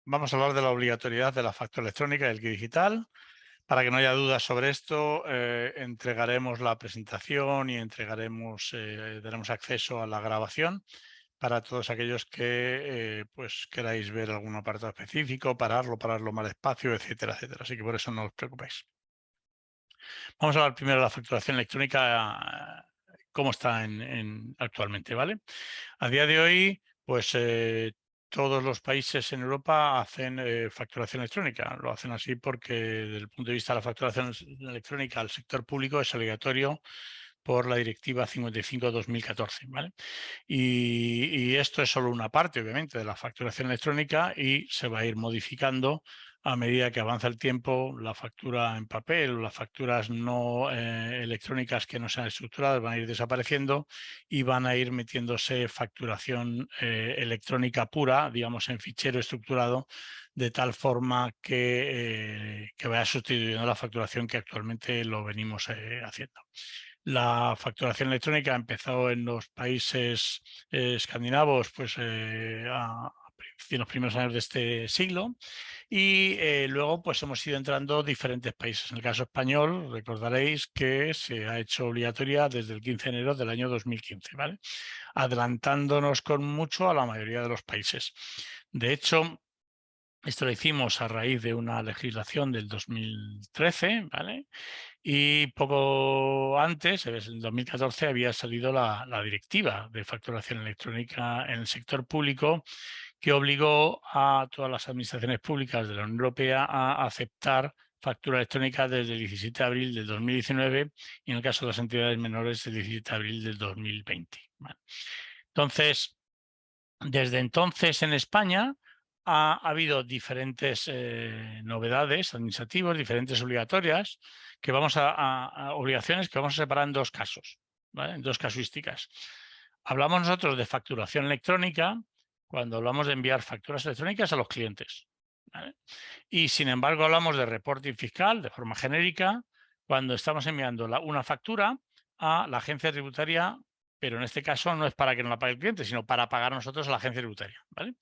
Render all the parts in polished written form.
Vamos a hablar de la obligatoriedad de la factura electrónica y el digital. Para que no haya dudas sobre esto, entregaremos la presentación y daremos acceso a la grabación para todos aquellos que pues queráis ver algún apartado específico, pararlo más despacio, etcétera, etcétera. Así que por eso no os preocupéis. Vamos a hablar primero de la facturación electrónica, cómo está actualmente, ¿vale? A día de hoy, pues todos los países en Europa hacen facturación electrónica. Lo hacen así porque desde el punto de vista de la facturación electrónica al sector público es obligatorio por la Directiva 55/2014, ¿vale? Y esto es solo una parte, obviamente, de la facturación electrónica y se va a ir modificando a medida que avanza el tiempo. La factura en papel o las facturas no electrónicas que no sean estructuradas van a ir desapareciendo y van a ir metiéndose facturación electrónica pura, digamos, en fichero estructurado, de tal forma que vaya sustituyendo la facturación que actualmente lo venimos haciendo. La facturación electrónica empezó en los países escandinavos pues, en los primeros años de este siglo y luego pues hemos ido entrando diferentes países. En el caso español, recordaréis que se ha hecho obligatoria desde el 15 de enero del año 2015, ¿vale? Adelantándonos con mucho a la mayoría de los países. De hecho, esto lo hicimos a raíz de una legislación del 2013, ¿vale? Y poco antes, en 2014, había salido la directiva de facturación electrónica en el sector público que obligó a todas las administraciones públicas de la Unión Europea a aceptar factura electrónica desde el 17 de abril del 2019 y en el caso de las entidades menores el 17 de abril del 2020. ¿Vale? Entonces, desde entonces en España ha habido diferentes novedades administrativas, diferentes obligatorias, obligaciones que vamos a separar en dos casos, ¿vale? En dos casuísticas. Hablamos nosotros de facturación electrónica cuando hablamos de enviar facturas electrónicas a los clientes, ¿vale? Y sin embargo hablamos de reporting fiscal de forma genérica cuando estamos enviando una factura a la agencia tributaria, pero en este caso no es para que no la pague el cliente, sino para pagar nosotros a la agencia tributaria, ¿vale?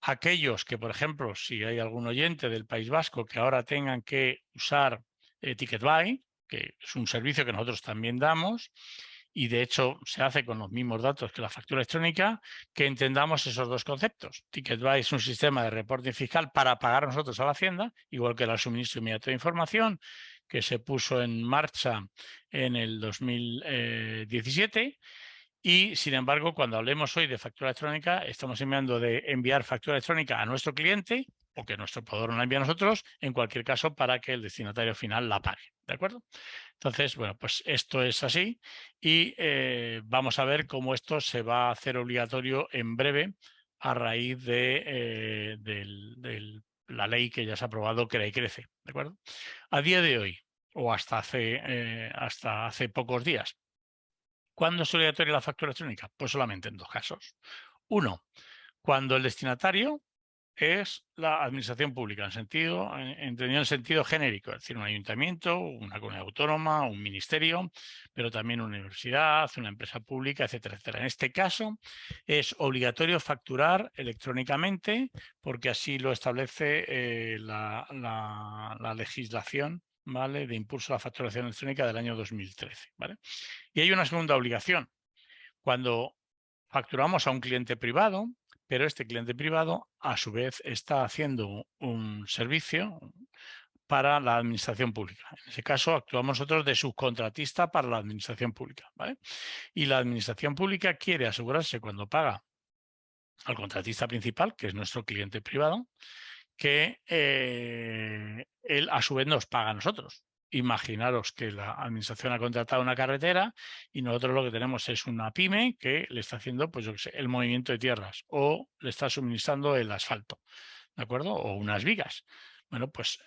Aquellos que, por ejemplo, si hay algún oyente del País Vasco que ahora tengan que usar TicketBuy, que es un servicio que nosotros también damos, y de hecho se hace con los mismos datos que la factura electrónica, que entendamos esos dos conceptos. TicketBuy es un sistema de reporting fiscal para pagar nosotros a la Hacienda, igual que el suministro inmediato de información, que se puso en marcha en el 2017. Y, sin embargo, cuando hablemos hoy de factura electrónica, estamos enviando de enviar factura electrónica a nuestro cliente o que nuestro proveedor nos la envía a nosotros, en cualquier caso, para que el destinatario final la pague. ¿De acuerdo? Entonces, bueno, pues esto es así y vamos a ver cómo esto se va a hacer obligatorio en breve a raíz de la ley que ya se ha aprobado, Crea y Crece. ¿De acuerdo? A día de hoy, o hasta hace pocos días, ¿cuándo es obligatoria la factura electrónica? Pues solamente en dos casos. Uno, cuando el destinatario es la administración pública, entendido en sentido genérico, es decir, un ayuntamiento, una comunidad autónoma, un ministerio, pero también una universidad, una empresa pública, etcétera, etcétera. En este caso es obligatorio facturar electrónicamente porque así lo establece la legislación, ¿vale?, de impulso a la facturación electrónica del año 2013. ¿Vale? Y hay una segunda obligación. Cuando facturamos a un cliente privado, pero este cliente privado a su vez está haciendo un servicio para la administración pública. En ese caso actuamos nosotros de subcontratista para la administración pública, ¿vale? Y la administración pública quiere asegurarse cuando paga al contratista principal, que es nuestro cliente privado, que él a su vez nos paga a nosotros. Imaginaros que la administración ha contratado una carretera y nosotros lo que tenemos es una pyme que le está haciendo, pues yo qué sé, el movimiento de tierras o le está suministrando el asfalto, ¿de acuerdo? O unas vigas. Bueno, pues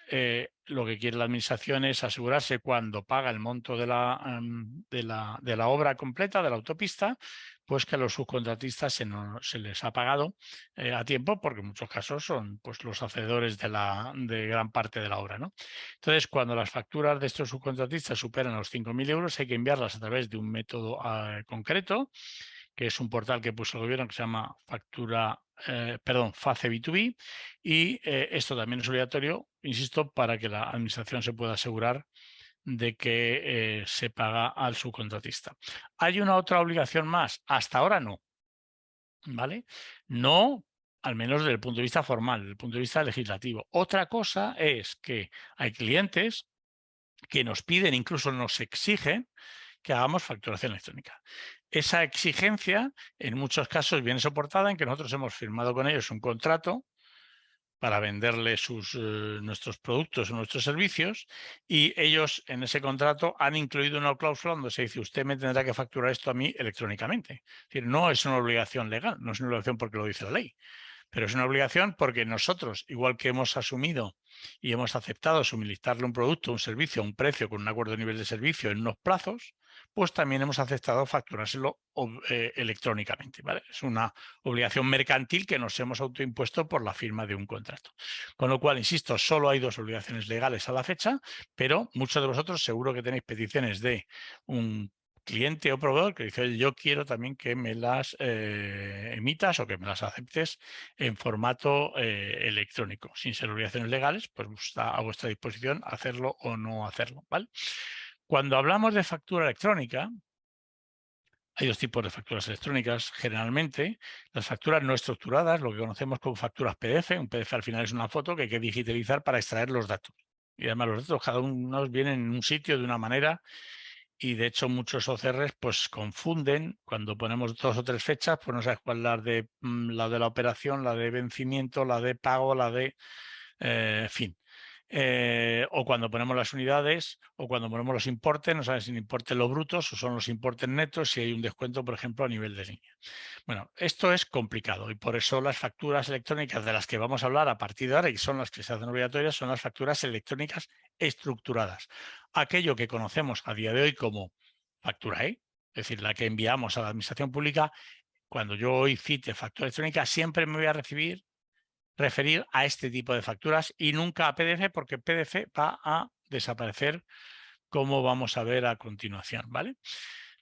lo que quiere la administración es asegurarse cuando paga el monto de la obra completa, de la autopista, pues que a los subcontratistas se les ha pagado a tiempo, porque en muchos casos son pues, los hacedores de gran parte de la obra, ¿no? Entonces, cuando las facturas de estos subcontratistas superan los 5.000 euros, hay que enviarlas a través de un método concreto, que es un portal que puso el gobierno que se llama Factura perdón, FACE B2B, y esto también es obligatorio, insisto, para que la administración se pueda asegurar de que se paga al subcontratista. ¿Hay una otra obligación más? Hasta ahora no, ¿vale? No, al menos desde el punto de vista formal, desde el punto de vista legislativo. Otra cosa es que hay clientes que nos piden, incluso nos exigen, que hagamos facturación electrónica. Esa exigencia, en muchos casos, viene soportada en que nosotros hemos firmado con ellos un contrato para venderle nuestros productos o nuestros servicios, y ellos en ese contrato han incluido una cláusula donde se dice: usted me tendrá que facturar esto a mí electrónicamente. Es decir, no es una obligación legal, no es una obligación porque lo dice la ley, pero es una obligación porque nosotros, igual que hemos asumido y hemos aceptado suministrarle un producto, un servicio, un precio con un acuerdo de nivel de servicio en unos plazos, pues también hemos aceptado facturárselo electrónicamente, ¿vale? Es una obligación mercantil que nos hemos autoimpuesto por la firma de un contrato. Con lo cual, insisto, solo hay dos obligaciones legales a la fecha, pero muchos de vosotros seguro que tenéis peticiones de un cliente o proveedor que dice: oye, yo quiero también que me las emitas o que me las aceptes en formato electrónico, sin ser obligaciones legales, pues está a vuestra disposición hacerlo o no hacerlo, ¿vale? Cuando hablamos de factura electrónica, hay dos tipos de facturas electrónicas. Generalmente, las facturas no estructuradas, lo que conocemos como facturas PDF. Un PDF al final es una foto que hay que digitalizar para extraer los datos. Y además los datos cada uno vienen en un sitio de una manera, y de hecho muchos OCRs pues confunden cuando ponemos dos o tres fechas, pues no sabes cuál es la de la operación, la de vencimiento, la de pago, la de fin. O cuando ponemos las unidades o cuando ponemos los importes, no sabes si importes los brutos o son los importes netos, si hay un descuento, por ejemplo, a nivel de línea. Bueno, esto es complicado y por eso las facturas electrónicas de las que vamos a hablar a partir de ahora, y son las que se hacen obligatorias, son las facturas electrónicas estructuradas. Aquello que conocemos a día de hoy como factura E, es decir, la que enviamos a la administración pública. Cuando yo hoy cite factura electrónica, siempre me voy a referir a este tipo de facturas y nunca a PDF, porque PDF va a desaparecer, como vamos a ver a continuación, ¿vale?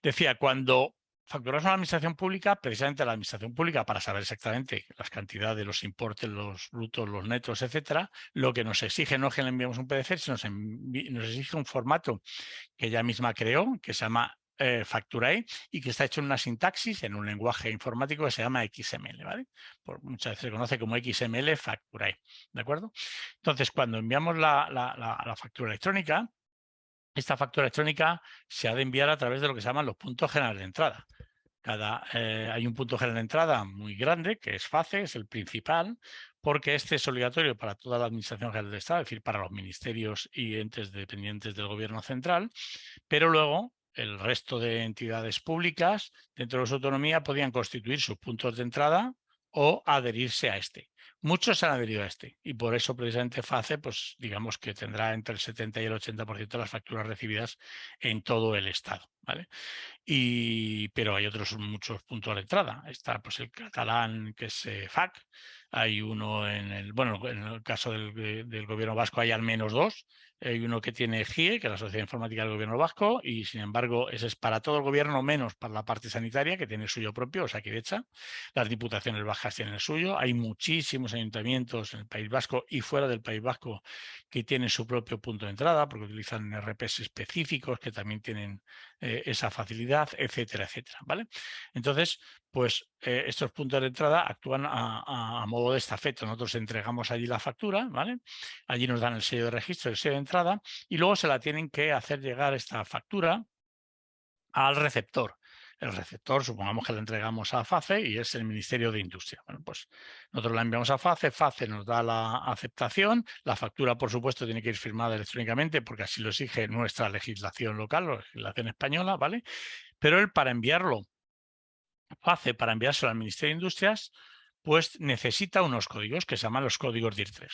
Decía, cuando facturamos a la administración pública, precisamente a la administración pública, para saber exactamente las cantidades, los importes, los brutos, los netos, etcétera, lo que nos exige no es que le enviemos un PDF, sino nos exige un formato que ella misma creó, que se llama Facturae, y que está hecho en una sintaxis, en un lenguaje informático que se llama XML, ¿vale? Muchas veces se conoce como XML Facturae, ¿de acuerdo? Entonces, cuando enviamos la factura electrónica, esta factura electrónica se ha de enviar a través de lo que se llaman los puntos generales de entrada. Hay un punto general de entrada muy grande, que es FACE, es el principal, porque este es obligatorio para toda la Administración General del Estado, es decir, para los ministerios y entes dependientes del Gobierno central, pero luego el resto de entidades públicas dentro de su autonomía podían constituir sus puntos de entrada o adherirse a este. Muchos se han adherido a este y por eso precisamente FACE, pues digamos que tendrá entre el 70 y el 80% de las facturas recibidas en todo el Estado, ¿vale? Pero hay otros muchos puntos de entrada. Está pues el catalán, que es FAC. Hay uno en el caso del gobierno vasco hay al menos dos. Hay uno que tiene GIE, que es la Sociedad Informática del Gobierno Vasco, y sin embargo ese es para todo el gobierno menos para la parte sanitaria, que tiene el suyo propio, Osakidetza. Las diputaciones bajas tienen el suyo. Hay muchísimos ayuntamientos en el País Vasco y fuera del País Vasco que tienen su propio punto de entrada, porque utilizan RPs específicos que también tienen esa facilidad, etcétera, etcétera, ¿vale? Entonces, pues estos puntos de entrada actúan a modo de estafeta. Nosotros entregamos allí la factura, ¿vale? Allí nos dan el sello de registro, el sello de entrada, y luego se la tienen que hacer llegar esta factura al receptor. El receptor, supongamos que la entregamos a FACE y es el Ministerio de Industria. Bueno, pues nosotros la enviamos a FACE, FACE nos da la aceptación, la factura, por supuesto, tiene que ir firmada electrónicamente porque así lo exige nuestra legislación local, la legislación española, ¿vale? Pero él, para enviarlo, FACE, para enviárselo al Ministerio de Industrias, pues necesita unos códigos que se llaman los códigos DIR3.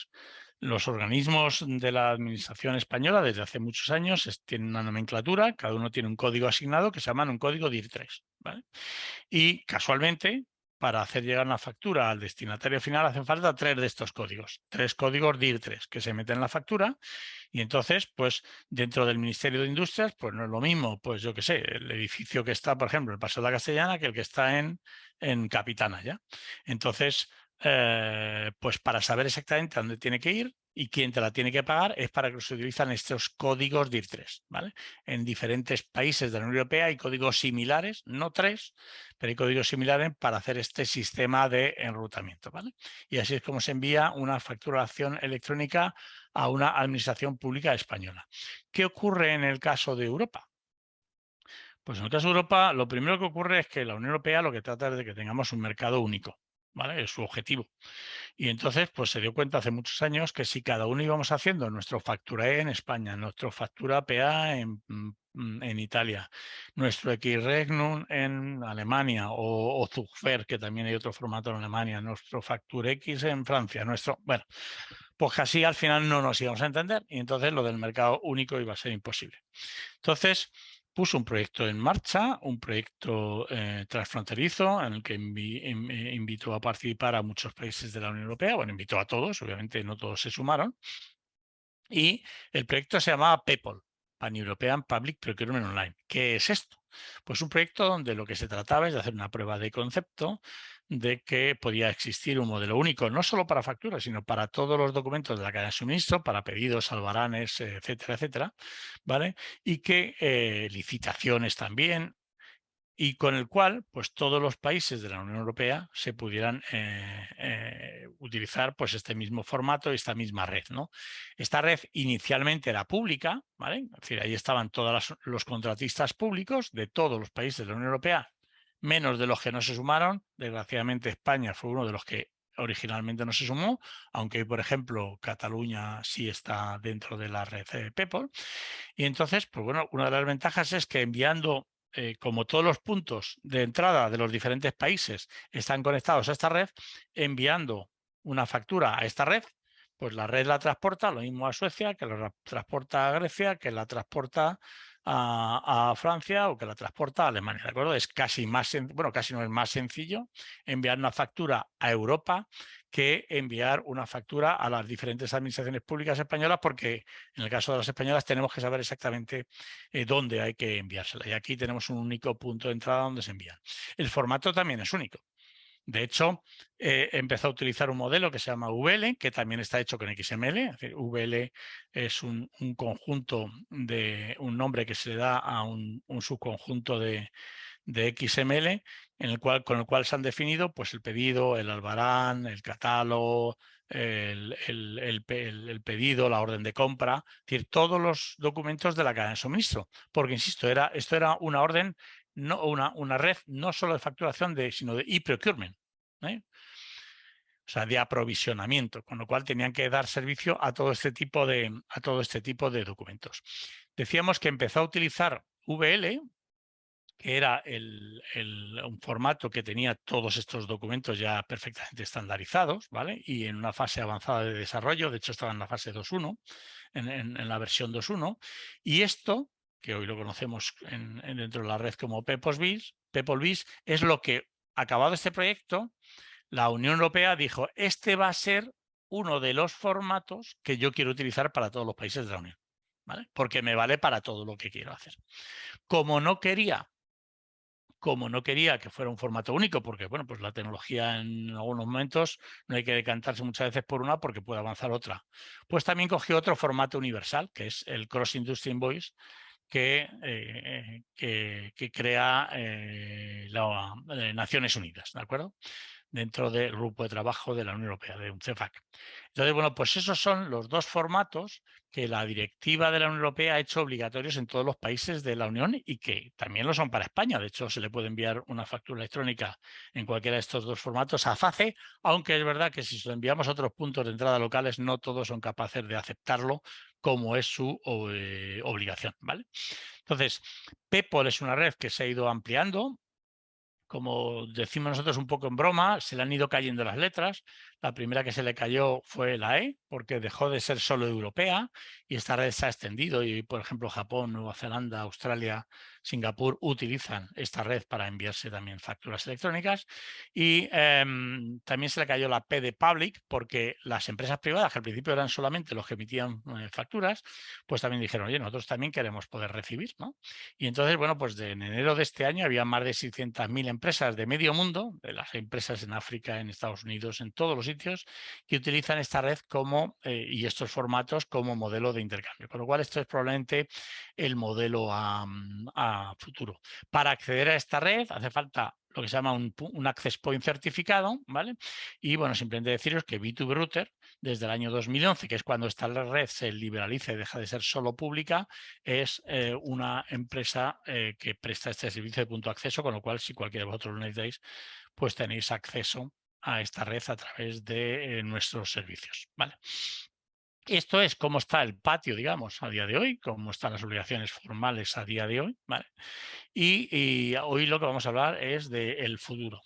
Los organismos de la administración española desde hace muchos años tienen una nomenclatura, cada uno tiene un código asignado que se llama un código DIR3, ¿vale? Y casualmente, para hacer llegar una factura al destinatario final hacen falta tres de estos códigos, tres códigos DIR3 que se meten en la factura. Y entonces, pues dentro del Ministerio de Industrias, pues no es lo mismo, pues yo qué sé, el edificio que está, por ejemplo, en el Paseo de la Castellana que el que está en Capitana, ¿ya? Entonces, pues para saber exactamente a dónde tiene que ir y quién te la tiene que pagar, es para que se utilizan estos códigos DIR3, ¿vale? En diferentes países de la Unión Europea hay códigos similares, no 3, pero hay códigos similares para hacer este sistema de enrutamiento, ¿vale? Y así es como se envía una facturación electrónica a una administración pública española. ¿Qué ocurre en el caso de Europa? Pues en el caso de Europa, lo primero que ocurre es que la Unión Europea lo que trata es de que tengamos un mercado único, ¿vale? Es su objetivo. Y entonces, pues se dio cuenta hace muchos años que si cada uno íbamos haciendo nuestro factura E en España, nuestro factura PA en Italia, nuestro Xregnum en Alemania o Zugfer, que también hay otro formato en Alemania, nuestro Factura X en Francia, bueno, pues así al final no nos íbamos a entender y entonces lo del mercado único iba a ser imposible. Entonces, puso un proyecto en marcha, un proyecto transfronterizo en el que invitó a participar a muchos países de la Unión Europea. Bueno, invitó a todos, obviamente no todos se sumaron. Y el proyecto se llamaba PEPOL, Pan-European Public Procurement Online. ¿Qué es esto? Pues un proyecto donde lo que se trataba es de hacer una prueba de concepto de que podía existir un modelo único, no solo para facturas, sino para todos los documentos de la cadena de suministro, para pedidos, albaranes, etcétera, etcétera, ¿vale? Y que licitaciones también, y con el cual pues todos los países de la Unión Europea se pudieran utilizar pues este mismo formato y esta misma red, ¿no? Esta red inicialmente era pública, ¿vale? Es decir, ahí estaban todos los contratistas públicos de todos los países de la Unión Europea, menos de los que no se sumaron. Desgraciadamente España fue uno de los que originalmente no se sumó, aunque por ejemplo Cataluña sí está dentro de la red PEPOL. Y entonces, pues bueno, una de las ventajas es que enviando, como todos los puntos de entrada de los diferentes países están conectados a esta red, enviando una factura a esta red, pues la red la transporta, lo mismo a Suecia, que la transporta a Grecia, que la transporta a Francia o que la transporta a Alemania, ¿de acuerdo? Es casi más, bueno, casi no es más sencillo enviar una factura a Europa que enviar una factura a las diferentes administraciones públicas españolas, porque en el caso de las españolas tenemos que saber exactamente dónde hay que enviársela. Y aquí tenemos un único punto de entrada donde se envían. El formato también es único. De hecho, empezó a utilizar un modelo que se llama VL, que también está hecho con XML. Es decir, VL es un conjunto de un nombre que se le da a un subconjunto de XML con el cual se han definido pues, el pedido, el albarán, el catálogo, el pedido, la orden de compra, es decir, todos los documentos de la cadena de suministro. Porque, insisto, esto era una orden, no, una red no solo de facturación, sino de e-procurement. O sea, de aprovisionamiento, con lo cual tenían que dar servicio a todo este tipo de documentos. Decíamos que empezó a utilizar VL, que era un formato que tenía todos estos documentos ya perfectamente estandarizados, ¿vale? Y en una fase avanzada de desarrollo, de hecho estaba en la fase 2.1, en la versión 2.1, y esto, que hoy lo conocemos dentro de la red como PeopleBiz, es lo que, acabado este proyecto, la Unión Europea dijo, este va a ser uno de los formatos que yo quiero utilizar para todos los países de la Unión, ¿vale? Porque me vale para todo lo que quiero hacer. Como no quería que fuera un formato único, porque bueno, pues la tecnología en algunos momentos no hay que decantarse muchas veces por una porque puede avanzar otra. Pues también cogió otro formato universal, que es el Cross Industry Invoice, que crea Naciones Unidas, ¿de acuerdo? Dentro del grupo de trabajo de la Unión Europea, de un CEFAC. Entonces, bueno, pues esos son los dos formatos que la directiva de la Unión Europea ha hecho obligatorios en todos los países de la Unión y que también lo son para España. De hecho, se le puede enviar una factura electrónica en cualquiera de estos dos formatos a FACE, aunque es verdad que si se lo enviamos a otros puntos de entrada locales, no todos son capaces de aceptarlo como es su obligación, ¿vale? Entonces, PEPOL es una red que se ha ido ampliando. Como decimos nosotros un poco en broma, se le han ido cayendo las letras. La primera que se le cayó fue la E, porque dejó de ser solo europea y esta red se ha extendido y, por ejemplo, Japón, Nueva Zelanda, Australia, Singapur utilizan esta red para enviarse también facturas electrónicas. Y también se le cayó la P de Public, porque las empresas privadas, que al principio eran solamente los que emitían facturas, pues también dijeron, oye, nosotros también queremos poder recibir, ¿no? Y entonces, bueno, pues en enero de este año había más de 600.000 empresas de medio mundo, de las empresas en África, en Estados Unidos, en todos los sitios, que utilizan esta red como y estos formatos como modelo de intercambio. Con lo cual, esto es probablemente el modelo a futuro. Para acceder a esta red hace falta lo que se llama un access point certificado, ¿vale? Y bueno, simplemente deciros que B2B Router, desde el año 2011, que es cuando esta red se liberaliza y deja de ser solo pública, es una empresa que presta este servicio de punto de acceso, con lo cual, si cualquiera de vosotros lo necesitáis, pues tenéis acceso a esta red a través de nuestros servicios, ¿vale? Esto es cómo está el patio, digamos, a día de hoy, cómo están las obligaciones formales a día de hoy, ¿vale? Y hoy lo que vamos a hablar es del futuro.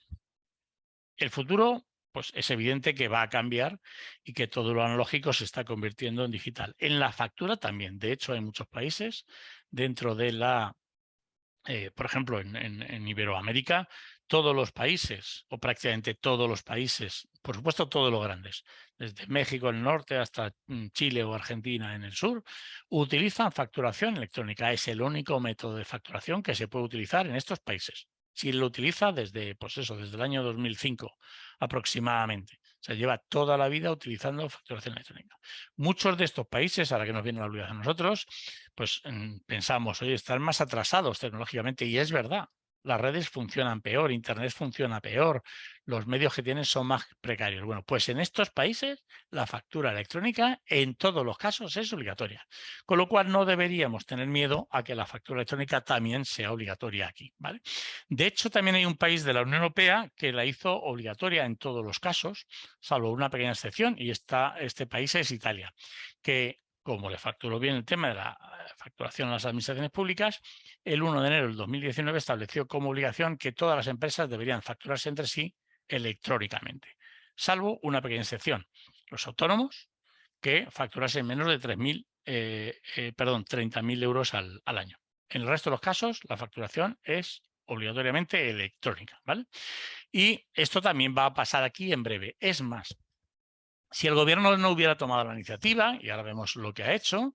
El futuro, pues es evidente que va a cambiar y que todo lo analógico se está convirtiendo en digital. En la factura también. De hecho, hay muchos países dentro de la por ejemplo, en Iberoamérica, todos los países, o prácticamente todos los países, por supuesto todos los grandes, desde México en el norte hasta Chile o Argentina en el sur, utilizan facturación electrónica. Es el único método de facturación que se puede utilizar en estos países. Si lo utiliza desde, pues eso, desde el año 2005 aproximadamente. Se lleva toda la vida utilizando facturación electrónica. Muchos de estos países, ahora que nos viene la obligación a nosotros, pues pensamos, oye, están más atrasados tecnológicamente y es verdad. Las redes funcionan peor, Internet funciona peor, los medios que tienen son más precarios. Bueno, pues en estos países la factura electrónica en todos los casos es obligatoria, con lo cual no deberíamos tener miedo a que la factura electrónica también sea obligatoria aquí, ¿vale? De hecho, también hay un país de la Unión Europea que la hizo obligatoria en todos los casos, salvo una pequeña excepción, y este país es Italia, que como le facturó bien el tema de la facturación a las administraciones públicas, el 1 de enero del 2019 estableció como obligación que todas las empresas deberían facturarse entre sí electrónicamente, salvo una pequeña excepción, los autónomos, que facturasen menos de 30.000 euros al año. En el resto de los casos, la facturación es obligatoriamente electrónica, ¿vale? Y esto también va a pasar aquí en breve. Es más, si el gobierno no hubiera tomado la iniciativa, y ahora vemos lo que ha hecho,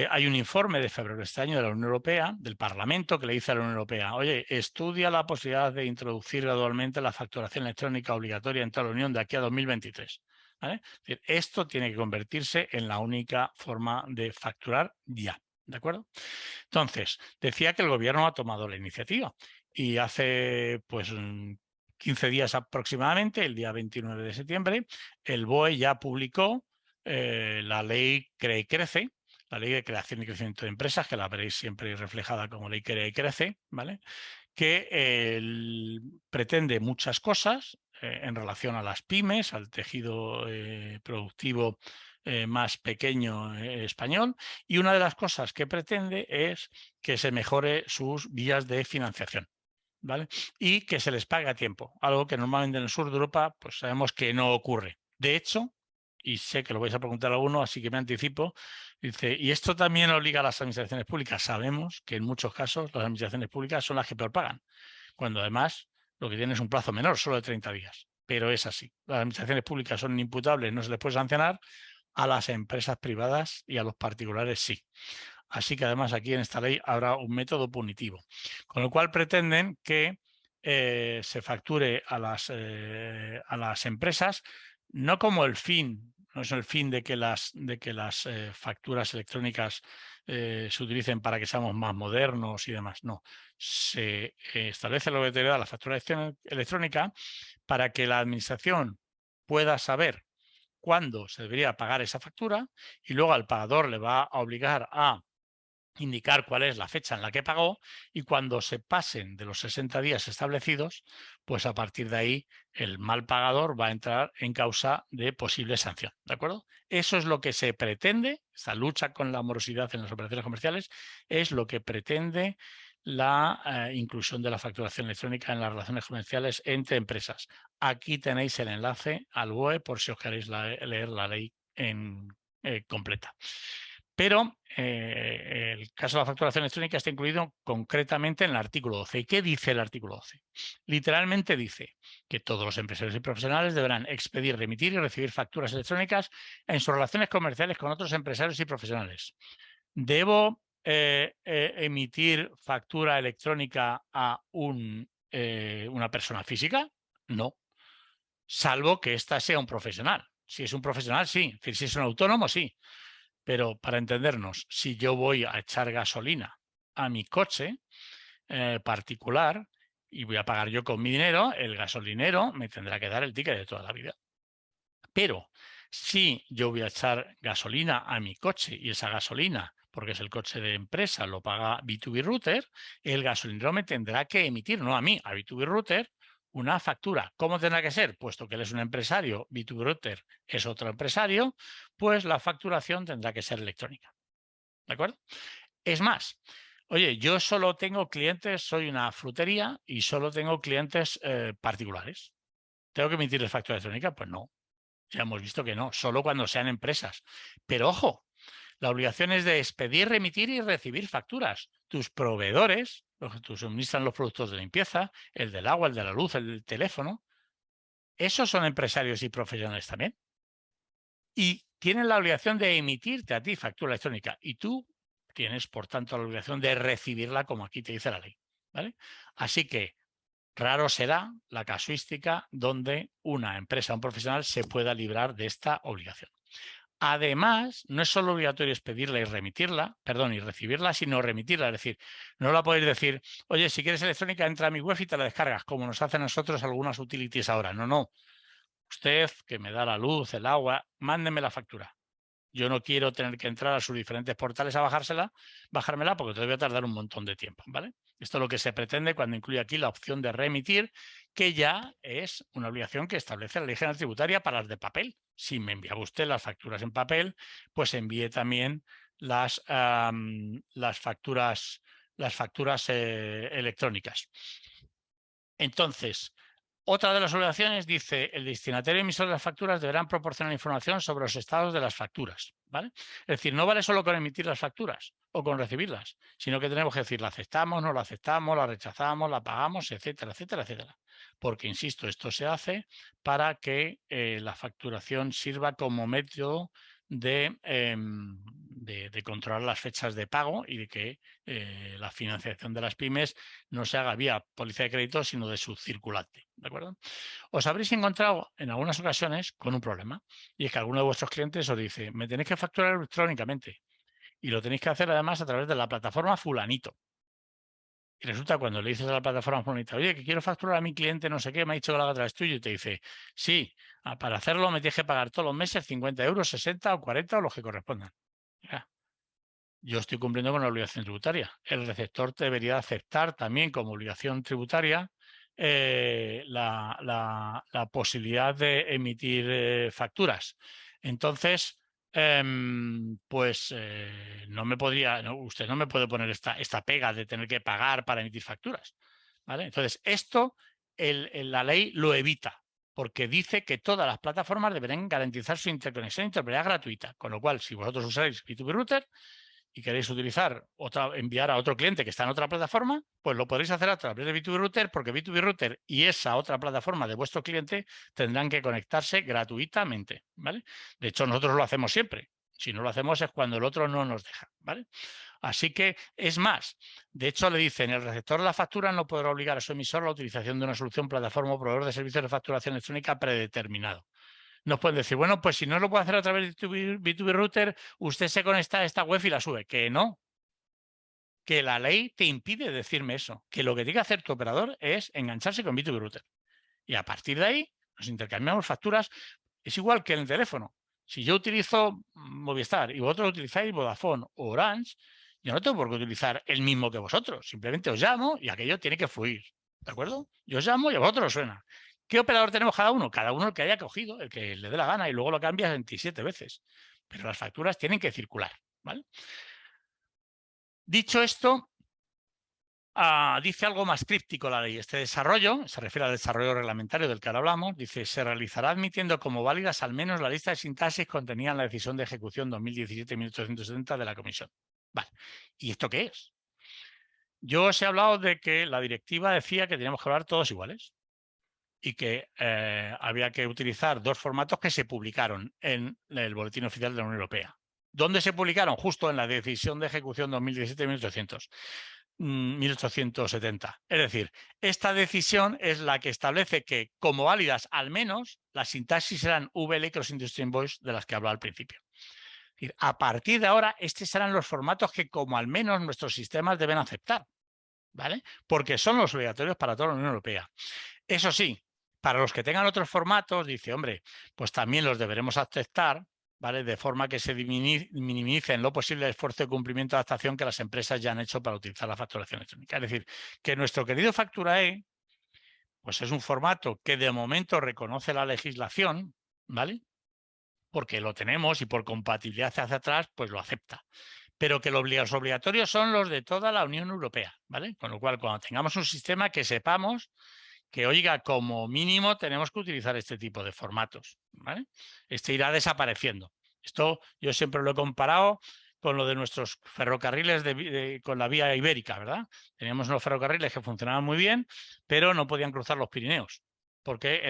hay un informe de febrero de este año de la Unión Europea, del Parlamento, que le dice a la Unión Europea, oye, estudia la posibilidad de introducir gradualmente la facturación electrónica obligatoria en toda la Unión de aquí a 2023. ¿Vale? Es decir, esto tiene que convertirse en la única forma de facturar ya. ¿De acuerdo? Entonces, decía que el gobierno ha tomado la iniciativa y hace pues 15 días aproximadamente, el día 29 de septiembre, el BOE ya publicó la ley CREE y Crece, la ley de creación y crecimiento de empresas, que la veréis siempre reflejada como ley CREE y Crece, ¿vale? Que pretende muchas cosas en relación a las pymes, al tejido productivo más pequeño español, y una de las cosas que pretende es que se mejore sus vías de financiación, ¿vale? Y que se les pague a tiempo, algo que normalmente en el sur de Europa pues sabemos que no ocurre. De hecho, y sé que lo vais a preguntar a alguno, así que me anticipo, dice, ¿y esto también obliga a las administraciones públicas? Sabemos que en muchos casos las administraciones públicas son las que peor pagan, cuando además lo que tienen es un plazo menor, solo de 30 días. Pero es así. Las administraciones públicas son inimputables, no se les puede sancionar, a las empresas privadas y a los particulares sí. Así que además aquí en esta ley habrá un método punitivo, con lo cual pretenden que se facture a las empresas no como el fin, no es el fin de que las facturas electrónicas se utilicen para que seamos más modernos y demás, no. Se establece la obligatoriedad de la factura electrónica para que la administración pueda saber cuándo se debería pagar esa factura y luego al pagador le va a obligar a indicar cuál es la fecha en la que pagó y cuando se pasen de los 60 días establecidos, pues a partir de ahí el mal pagador va a entrar en causa de posible sanción. ¿De acuerdo? Eso es lo que se pretende, esta lucha con la morosidad en las operaciones comerciales, es lo que pretende la inclusión de la facturación electrónica en las relaciones comerciales entre empresas. Aquí tenéis el enlace al BOE por si os queréis leer la ley completa. Pero el caso de la facturación electrónica está incluido concretamente en el artículo 12. ¿Y qué dice el artículo 12? Literalmente dice que todos los empresarios y profesionales deberán expedir, remitir y recibir facturas electrónicas en sus relaciones comerciales con otros empresarios y profesionales. ¿Debo emitir factura electrónica a una persona física? No, salvo que ésta sea un profesional. Si es un profesional, sí. Es decir, si es un autónomo, sí. Pero para entendernos, si yo voy a echar gasolina a mi coche particular y voy a pagar yo con mi dinero, el gasolinero me tendrá que dar el ticket de toda la vida. Pero si yo voy a echar gasolina a mi coche y esa gasolina, porque es el coche de empresa, lo paga B2B Router, el gasolinero me tendrá que emitir, no a mí, a B2B Router, una factura. ¿Cómo tendrá que ser? Puesto que él es un empresario, B2B Router es otro empresario, pues la facturación tendrá que ser electrónica. ¿De acuerdo? Es más, oye, yo solo tengo clientes, soy una frutería y solo tengo clientes particulares. ¿Tengo que emitirles factura electrónica? Pues no. Ya hemos visto que no, solo cuando sean empresas. Pero ojo, la obligación es de expedir, remitir y recibir facturas. Tus proveedores, los que te suministran los productos de limpieza, el del agua, el de la luz, el del teléfono, esos son empresarios y profesionales también. Y tienen la obligación de emitirte a ti factura electrónica. Y tú tienes, por tanto, la obligación de recibirla como aquí te dice la ley. ¿Vale? Así que raro será la casuística donde una empresa o un profesional se pueda librar de esta obligación. Además, no es solo obligatorio expedirla y remitirla, perdón, y recibirla, sino remitirla. Es decir, no la podéis decir, oye, si quieres electrónica, entra a mi web y te la descargas, como nos hacen nosotros algunas utilities ahora. No, no. Usted, que me da la luz, el agua, mándeme la factura. Yo no quiero tener que entrar a sus diferentes portales a bajármela porque todavía voy a tardar un montón de tiempo, ¿vale? Esto es lo que se pretende cuando incluye aquí la opción de remitir, que ya es una obligación que establece la Ley General Tributaria para las de papel. Si me enviaba usted las facturas en papel, pues envíe también las facturas electrónicas. Entonces, otra de las obligaciones dice, el destinatario y emisor de las facturas deberán proporcionar información sobre los estados de las facturas. ¿Vale? Es decir, no vale solo con emitir las facturas o con recibirlas, sino que tenemos que decir, la aceptamos, no la aceptamos, la rechazamos, la pagamos, etcétera, etcétera, etcétera. Porque, insisto, esto se hace para que la facturación sirva como método de controlar las fechas de pago y de que la financiación de las pymes no se haga vía póliza de crédito, sino de su circulante. ¿De acuerdo? Os habréis encontrado en algunas ocasiones con un problema, y es que alguno de vuestros clientes os dice, me tenéis que facturar electrónicamente y lo tenéis que hacer además a través de la plataforma fulanito. Y resulta cuando le dices a la plataforma fulanita, oye, que quiero facturar a mi cliente no sé qué, me ha dicho que lo haga a través tuyo, y te dice, sí, para hacerlo me tienes que pagar todos los meses 50 euros, 60 o 40 o los que correspondan. Ya. Yo estoy cumpliendo con la obligación tributaria. El receptor debería aceptar también como obligación tributaria la posibilidad de emitir facturas. Entonces, pues no me podría, usted no me puede poner esta pega de tener que pagar para emitir facturas. ¿Vale? Entonces, esto la ley lo evita, porque dice que todas las plataformas deberán garantizar su interconexión e interoperabilidad gratuita. Con lo cual, si vosotros usáis B2B Router y queréis enviar a otro cliente que está en otra plataforma, pues lo podréis hacer a través de B2B Router, porque B2B Router y esa otra plataforma de vuestro cliente tendrán que conectarse gratuitamente, ¿vale? De hecho, nosotros lo hacemos siempre. Si no lo hacemos es cuando el otro no nos deja, ¿vale? Así que, es más, de hecho le dicen, el receptor de la factura no podrá obligar a su emisor a la utilización de una solución, plataforma o proveedor de servicios de facturación electrónica predeterminado. Nos pueden decir, bueno, pues si no lo puede hacer a través de B2B Router, usted se conecta a esta web y la sube. Que no, que la ley te impide decirme eso, que lo que tiene que hacer tu operador es engancharse con B2B Router. Y a partir de ahí nos intercambiamos facturas. Es igual que en el teléfono. Si yo utilizo Movistar y vosotros utilizáis Vodafone o Orange, yo no tengo por qué utilizar el mismo que vosotros. Simplemente os llamo y aquello tiene que fluir. ¿De acuerdo? Yo os llamo y a vosotros os suena. ¿Qué operador tenemos cada uno? Cada uno el que haya cogido, el que le dé la gana, y luego lo cambias 27 veces. Pero las facturas tienen que circular. ¿Vale? Dicho esto, dice algo más críptico la ley. Este desarrollo, se refiere al desarrollo reglamentario del que ahora hablamos, dice, se realizará admitiendo como válidas al menos la lista de sintaxis contenida en la decisión de ejecución 2017-1870 de la Comisión. Vale. ¿Y esto qué es? Yo os he hablado de que la directiva decía que teníamos que hablar todos iguales y que había que utilizar dos formatos que se publicaron en el Boletín Oficial de la Unión Europea. ¿Dónde se publicaron? Justo en la decisión de ejecución 2017-1870. Es decir, esta decisión es la que establece que, como válidas al menos, las sintaxis serán VL y Cross Industry Invoice de las que hablaba al principio. Es decir, a partir de ahora, estos serán los formatos que, como al menos, nuestros sistemas deben aceptar, ¿vale? Porque son los obligatorios para toda la Unión Europea. Eso sí, para los que tengan otros formatos, dice, hombre, pues también los deberemos aceptar, ¿vale? De forma que se minimice en lo posible el esfuerzo de cumplimiento de adaptación que las empresas ya han hecho para utilizar la facturación electrónica. Es decir, que nuestro querido Facturae, pues es un formato que de momento reconoce la legislación, ¿vale? Porque lo tenemos y por compatibilidad hacia atrás, pues lo acepta. Pero que los obligatorios son los de toda la Unión Europea, ¿vale? Con lo cual, cuando tengamos un sistema que sepamos que, oiga, como mínimo tenemos que utilizar este tipo de formatos, ¿vale? Este irá desapareciendo. Esto yo siempre lo he comparado con lo de nuestros ferrocarriles con la vía ibérica, ¿verdad? Teníamos unos ferrocarriles que funcionaban muy bien, pero no podían cruzar los Pirineos, porque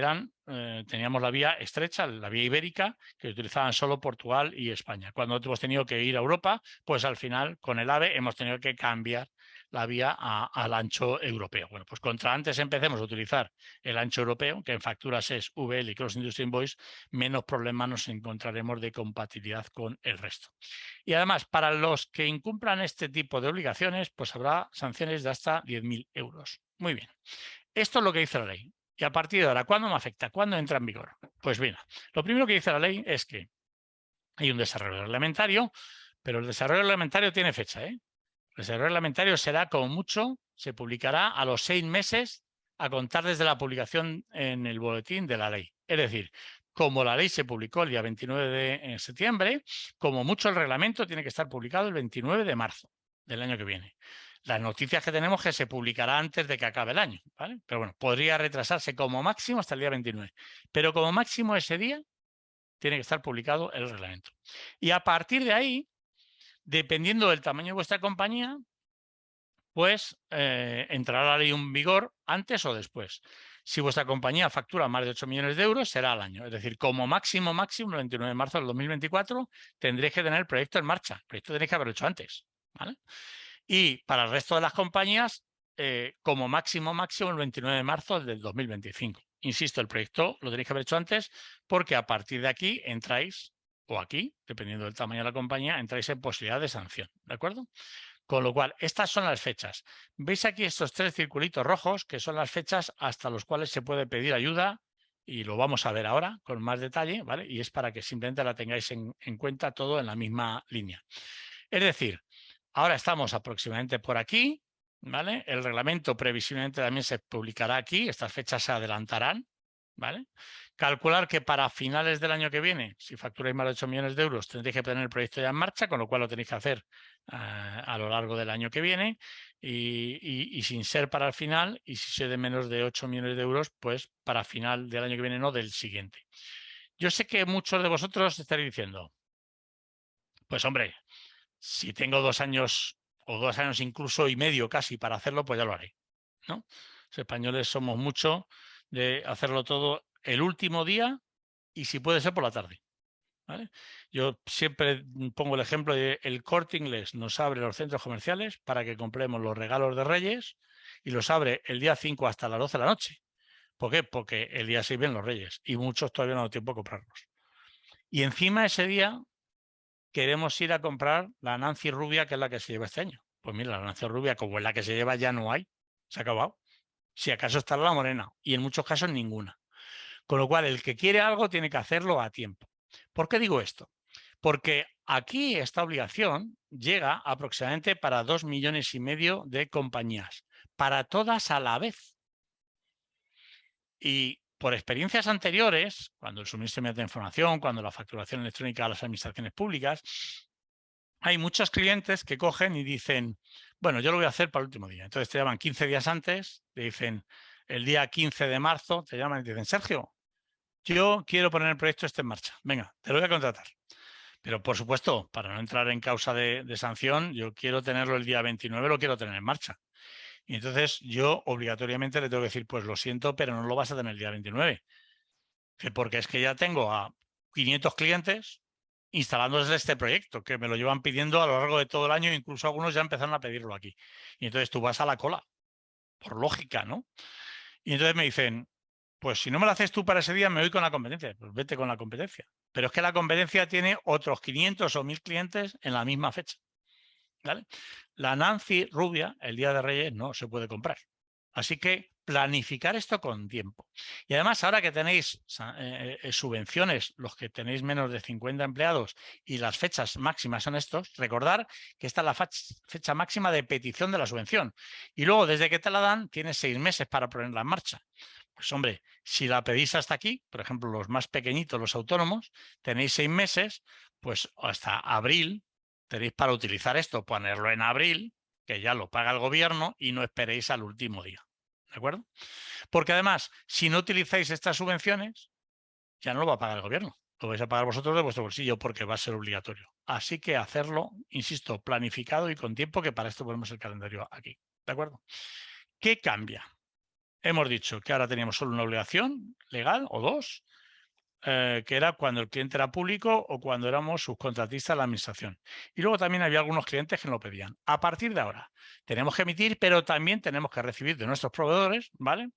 teníamos la vía estrecha, la vía ibérica, que utilizaban solo Portugal y España. Cuando hemos tenido que ir a Europa, pues al final con el AVE hemos tenido que cambiar la vía al ancho europeo. Bueno, pues contra antes empecemos a utilizar el ancho europeo, que en facturas es VL y Cross Industry Invoice, menos problemas nos encontraremos de compatibilidad con el resto. Y además, para los que incumplan este tipo de obligaciones, pues habrá sanciones de hasta 10.000 euros. Muy bien. Esto es lo que dice la ley. Y a partir de ahora, ¿cuándo me afecta? ¿Cuándo entra en vigor? Pues bien, lo primero que dice la ley es que hay un desarrollo reglamentario, pero el desarrollo reglamentario tiene fecha, ¿eh? El desarrollo reglamentario será, como mucho, se publicará a los 6 meses a contar desde la publicación en el boletín de la ley. Es decir, como la ley se publicó el día 29 de septiembre, como mucho el reglamento tiene que estar publicado el 29 de marzo del año que viene. Las noticias que tenemos que se publicará antes de que acabe el año, ¿vale? Pero bueno, podría retrasarse como máximo hasta el día 29. Pero como máximo ese día tiene que estar publicado el reglamento. Y a partir de ahí, dependiendo del tamaño de vuestra compañía, pues entrará la ley en vigor antes o después. Si vuestra compañía factura más de 8 millones de euros, será al año. Es decir, como máximo, el 29 de marzo del 2024, tendréis que tener el proyecto en marcha. El proyecto tenéis que haberlo hecho antes, ¿vale? Y para el resto de las compañías, como máximo, el 29 de marzo del 2025. Insisto, el proyecto lo tenéis que haber hecho antes porque a partir de aquí entráis, o aquí, dependiendo del tamaño de la compañía, entráis en posibilidad de sanción, ¿de acuerdo? Con lo cual, estas son las fechas. Veis aquí estos 3 circulitos rojos, que son las fechas hasta los cuales se puede pedir ayuda, y lo vamos a ver ahora con más detalle, ¿vale? Y es para que simplemente la tengáis en cuenta todo en la misma línea. Es decir, ahora estamos aproximadamente por aquí, ¿vale? El reglamento previsiblemente también se publicará aquí, estas fechas se adelantarán, ¿vale? Calcular que para finales del año que viene, si facturáis más de 8 millones de euros, tendréis que tener el proyecto ya en marcha, con lo cual lo tenéis que hacer a lo largo del año que viene y sin ser para el final, y si se de menos de 8 millones de euros, pues para final del año que viene, no del siguiente. Yo sé que muchos de vosotros estaréis diciendo, pues hombre, si tengo 2 años o 2 años incluso y medio casi para hacerlo, pues ya lo haré, ¿no? Los españoles somos mucho de hacerlo todo el último día y si puede ser por la tarde, ¿vale? Yo siempre pongo el ejemplo de el Corte Inglés nos abre los centros comerciales para que compremos los regalos de Reyes y los abre el día 5 hasta las 12 de la noche. ¿Por qué? Porque el día 6 ven los Reyes y muchos todavía no han tiempo de comprarlos. Y encima ese día queremos ir a comprar la Nancy rubia, que es la que se lleva este año. Pues mira, la Nancy rubia, como es la que se lleva, ya no hay. Se ha acabado. Si acaso está la morena, y en muchos casos ninguna. Con lo cual, el que quiere algo tiene que hacerlo a tiempo. ¿Por qué digo esto? Porque aquí esta obligación llega aproximadamente para 2,5 millones de compañías, para todas a la vez. Y por experiencias anteriores, cuando el suministro de información, cuando la facturación electrónica a las administraciones públicas, hay muchos clientes que cogen y dicen, bueno, yo lo voy a hacer para el último día. Entonces te llaman 15 días antes, te dicen el día 15 de marzo, te llaman y te dicen, Sergio, yo quiero poner el proyecto este en marcha. Venga, te lo voy a contratar. Pero, por supuesto, para no entrar en causa de sanción, yo quiero tenerlo el día 29, lo quiero tener en marcha. Y entonces yo obligatoriamente le tengo que decir, pues lo siento, pero no lo vas a tener el día 29. Porque es que ya tengo a 500 clientes instalándose este proyecto, que me lo llevan pidiendo a lo largo de todo el año, incluso algunos ya empezaron a pedirlo aquí. Y entonces tú vas a la cola, por lógica, ¿no? Y entonces me dicen, pues si no me lo haces tú para ese día, me voy con la competencia. Pues vete con la competencia. Pero es que la competencia tiene otros 500 o 1000 clientes en la misma fecha. ¿Vale? La Nancy rubia, el día de Reyes, no se puede comprar. Así que planificar esto con tiempo. Y además, ahora que tenéis subvenciones, los que tenéis menos de 50 empleados y las fechas máximas son estos, recordar que esta es la fecha máxima de petición de la subvención. Y luego, desde que te la dan, tienes 6 meses para ponerla en marcha. Pues hombre, si la pedís hasta aquí, por ejemplo, los más pequeñitos, los autónomos, tenéis 6 meses, pues hasta abril tenéis para utilizar esto, ponerlo en abril, que ya lo paga el gobierno, y no esperéis al último día. ¿De acuerdo? Porque además, si no utilizáis estas subvenciones, ya no lo va a pagar el gobierno. Lo vais a pagar vosotros de vuestro bolsillo porque va a ser obligatorio. Así que hacerlo, insisto, planificado y con tiempo, que para esto ponemos el calendario aquí. ¿De acuerdo? ¿Qué cambia? Hemos dicho que ahora teníamos solo una obligación legal o dos, que era cuando el cliente era público o cuando éramos subcontratistas de la administración. Y luego también había algunos clientes que no lo pedían. A partir de ahora, tenemos que emitir, pero también tenemos que recibir de nuestros proveedores, ¿vale?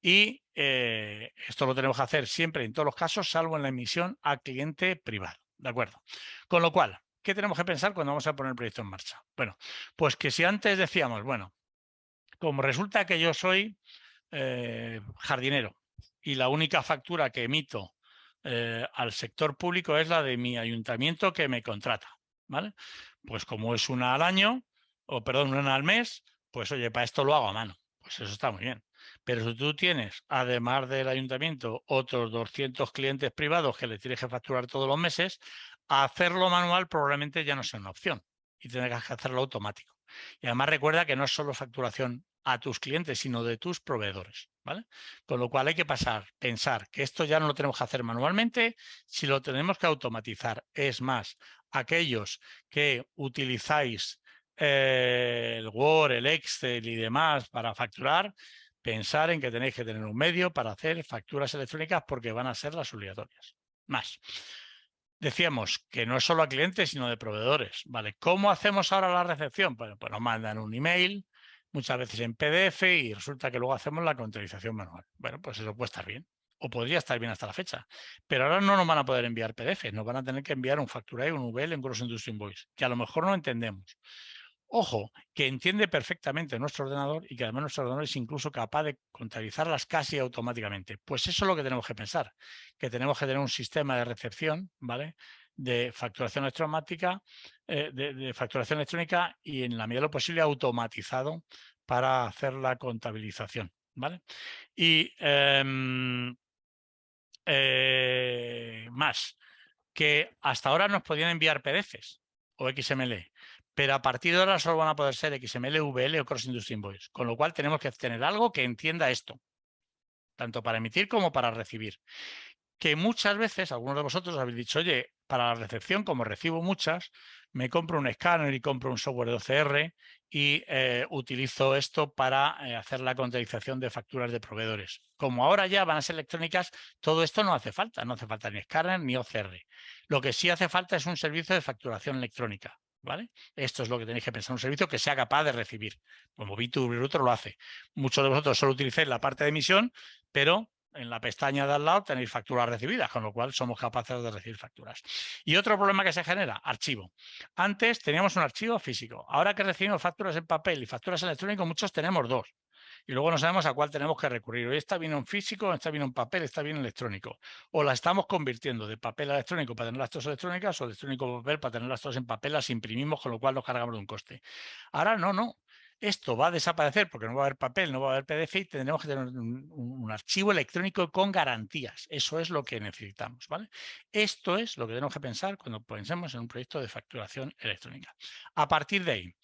Y esto lo tenemos que hacer siempre, en todos los casos, salvo en la emisión a cliente privado, ¿de acuerdo? Con lo cual, ¿qué tenemos que pensar cuando vamos a poner el proyecto en marcha? Bueno, pues que si antes decíamos, bueno, como resulta que yo soy jardinero y la única factura que emito al sector público es la de mi ayuntamiento que me contrata, ¿vale? Pues como es una al año, o perdón, una al mes, pues oye, para esto lo hago a mano. Pues eso está muy bien. Pero si tú tienes, además del ayuntamiento, otros 200 clientes privados que le tienes que facturar todos los meses, hacerlo manual probablemente ya no sea una opción y tendrás que hacerlo automático. Y además recuerda que no es solo facturación a tus clientes, sino de tus proveedores, ¿vale? Con lo cual hay que pensar que esto ya no lo tenemos que hacer manualmente, si lo tenemos que automatizar. Es más, aquellos que utilizáis el Word, el Excel y demás para facturar, pensar en que tenéis que tener un medio para hacer facturas electrónicas porque van a ser las obligatorias. Más. Decíamos que no es solo a clientes, sino de proveedores. ¿Vale? ¿Cómo hacemos ahora la recepción? Bueno, pues nos mandan un email, muchas veces en PDF, y resulta que luego hacemos la contabilización manual. Bueno, pues eso puede estar bien. O podría estar bien hasta la fecha. Pero ahora no nos van a poder enviar PDF, nos van a tener que enviar un factura y un VL en Gross Industry Invoice, que a lo mejor no entendemos. Ojo, que entiende perfectamente nuestro ordenador y que además nuestro ordenador es incluso capaz de contabilizarlas casi automáticamente. Pues eso es lo que tenemos que pensar, que tenemos que tener un sistema de recepción, ¿vale? De facturación automática, de facturación electrónica y en la medida de lo posible automatizado para hacer la contabilización, ¿vale? Y más, que hasta ahora nos podían enviar PDFs o XML, pero a partir de ahora solo van a poder ser XML, VL o Cross Industry Invoice, con lo cual tenemos que tener algo que entienda esto, tanto para emitir como para recibir. Que muchas veces, algunos de vosotros habéis dicho, oye, para la recepción, como recibo muchas, me compro un escáner y compro un software de OCR y utilizo esto para hacer la contabilización de facturas de proveedores. Como ahora ya van a ser electrónicas, todo esto no hace falta ni escáner ni OCR. Lo que sí hace falta es un servicio de facturación electrónica. ¿Vale? Esto es lo que tenéis que pensar, un servicio que sea capaz de recibir. Como B2B Router lo hace. Muchos de vosotros solo utilizáis la parte de emisión, pero en la pestaña de al lado tenéis facturas recibidas, con lo cual somos capaces de recibir facturas. Y otro problema que se genera, archivo. Antes teníamos un archivo físico. Ahora que recibimos facturas en papel y facturas electrónicas, muchos tenemos dos. Y luego no sabemos a cuál tenemos que recurrir. Hoy está bien en físico, está bien en papel, está bien en electrónico. O la estamos convirtiendo de papel a electrónico para tener las dos electrónicas o electrónico a papel para tener las dos en papel, las imprimimos, con lo cual nos cargamos de un coste. Ahora no. Esto va a desaparecer porque no va a haber papel, no va a haber PDF y tendremos que tener un archivo electrónico con garantías. Eso es lo que necesitamos, ¿vale? Esto es lo que tenemos que pensar cuando pensemos en un proyecto de facturación electrónica. A partir de ahí,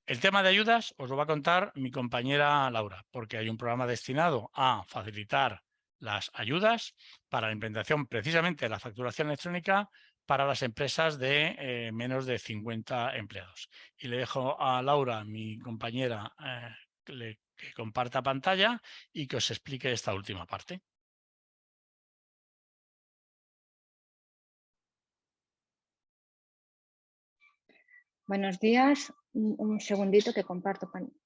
el tema de ayudas os lo va a contar mi compañera Laura, porque hay un programa destinado a facilitar las ayudas para la implementación precisamente de la facturación electrónica para las empresas de menos de 50 empleados. Y le dejo a Laura, mi compañera, que comparta pantalla y que os explique esta última parte. Buenos días. Un segundito que comparto pantalla.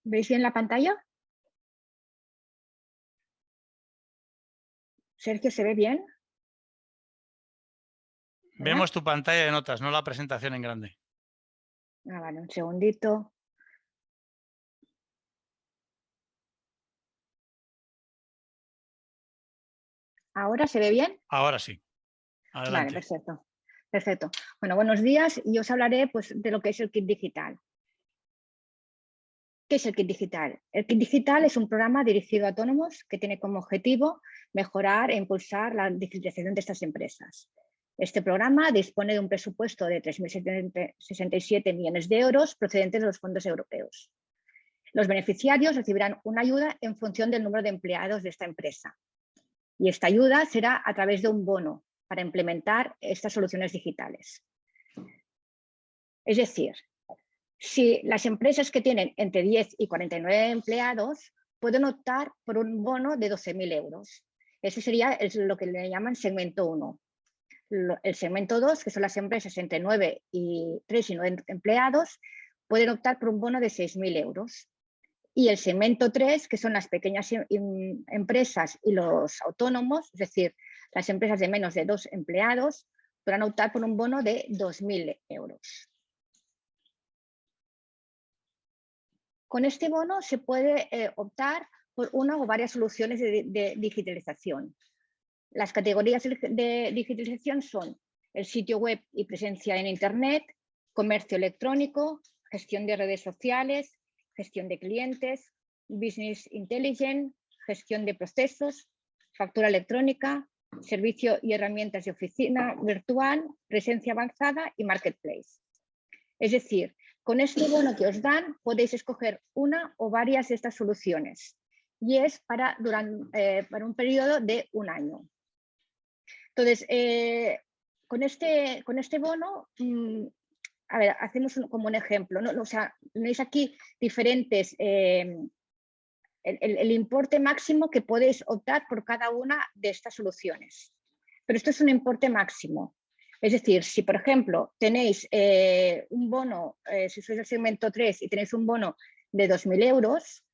¿Veis bien la pantalla? Sergio, ¿se ve bien? ¿Hola? Vemos tu pantalla de notas, no la presentación en grande. Vale, un segundito. ¿Ahora se ve bien? Ahora sí. Vale, Adelante. perfecto. Perfecto. Bueno, buenos días y os hablaré pues, de lo que es el kit digital. ¿Qué es el kit digital? El kit digital es un programa dirigido a autónomos que tiene como objetivo mejorar e impulsar la digitalización de estas empresas. Este programa dispone de un presupuesto de 3.067 millones de euros procedentes de los fondos europeos. Los beneficiarios recibirán una ayuda en función del número de empleados de esta empresa. Y esta ayuda será a través de un bono para implementar estas soluciones digitales. Es decir, si las empresas que tienen entre 10 y 49 empleados pueden optar por un bono de 12.000 euros. Ese sería lo que le llaman segmento 1. El segmento 2, que son las empresas entre 3 y 9 empleados, pueden optar por un bono de 6.000 euros. Y el segmento 3, que son las pequeñas empresas y los autónomos, es decir, las empresas de menos de 2 empleados, podrán optar por un bono de 2.000 euros. Con este bono se puede optar por una o varias soluciones de digitalización. Las categorías de digitalización son el sitio web y presencia en Internet, comercio electrónico, gestión de redes sociales, gestión de clientes, business intelligence, gestión de procesos, factura electrónica, servicio y herramientas de oficina virtual, presencia avanzada y marketplace. Es decir, con este bono que os dan podéis escoger una o varias de estas soluciones y es para un periodo de un año. Entonces, con este bono, a ver, hacemos como un ejemplo, ¿no? O sea, tenéis aquí diferentes, el importe máximo que podéis optar por cada una de estas soluciones. Pero esto es un importe máximo. Es decir, si por ejemplo tenéis un bono, si sois del segmento 3 y tenéis un bono de 2.000 euros,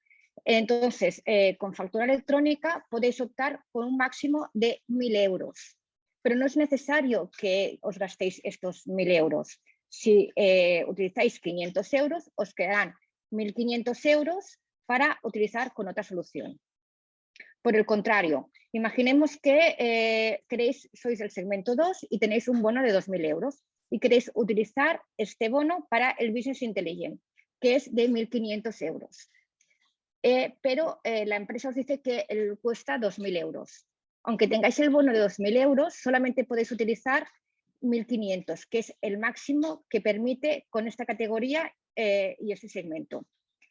entonces con factura electrónica podéis optar por un máximo de 1.000 euros. Pero no es necesario que os gastéis estos 1.000 euros. Si utilizáis 500 euros, os quedarán 1.500 euros para utilizar con otra solución. Por el contrario, imaginemos que sois del segmento 2 y tenéis un bono de 2.000 euros y queréis utilizar este bono para el Business Intelligence, que es de 1.500 euros. Pero la empresa os dice que cuesta 2.000 euros. Aunque tengáis el bono de 2.000 euros, solamente podéis utilizar 1.500, que es el máximo que permite con esta categoría y este segmento.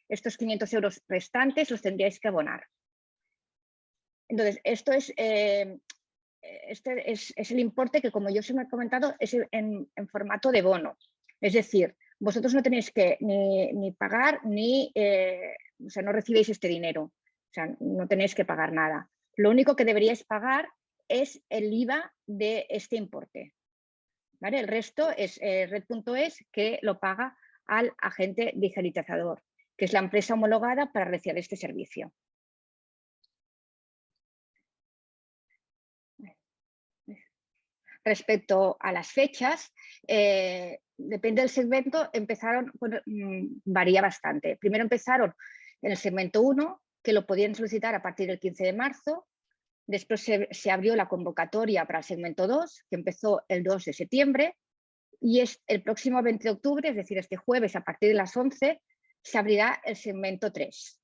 Estos 500 euros restantes los tendríais que abonar. Entonces, esto es, este es el importe que, como yo os he comentado, es en formato de bono. Es decir, vosotros no tenéis que ni pagar o sea, no recibéis este dinero. O sea, no tenéis que pagar nada. Lo único que deberíais pagar es el IVA de este importe. ¿Vale? El resto es Red.es, que lo paga al agente digitalizador, que es la empresa homologada para recibir este servicio. Respecto a las fechas, depende del segmento, varía bastante. Primero empezaron en el segmento 1, que lo podían solicitar a partir del 15 de marzo. Después se abrió la convocatoria para el segmento 2, que empezó el 2 de septiembre. Y es el próximo 20 de octubre, es decir, este jueves a partir de las 11, se abrirá el segmento 3.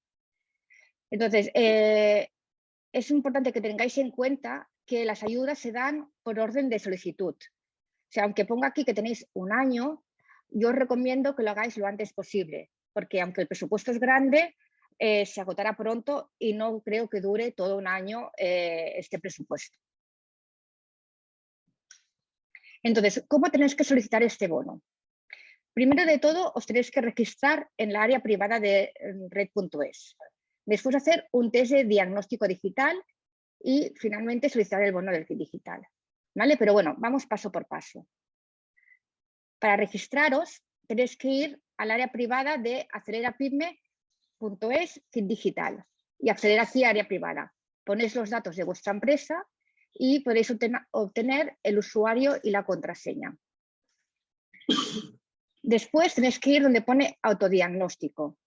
Entonces, es importante que tengáis en cuenta que las ayudas se dan por orden de solicitud. O sea, aunque ponga aquí que tenéis un año, yo os recomiendo que lo hagáis lo antes posible, porque aunque el presupuesto es grande, se agotará pronto y no creo que dure todo un año este presupuesto. Entonces, ¿cómo tenéis que solicitar este bono? Primero de todo, os tenéis que registrar en la área privada de red.es. Después hacer un test de diagnóstico digital y finalmente solicitar el bono del kit digital. ¿Vale? Pero bueno, vamos paso por paso. Para registraros, tenéis que ir al área privada de acelerapyme.es kit digital y acceder aquí a área privada. Ponéis los datos de vuestra empresa y podéis obtener el usuario y la contraseña. Después tenéis que ir donde pone autodiagnóstico.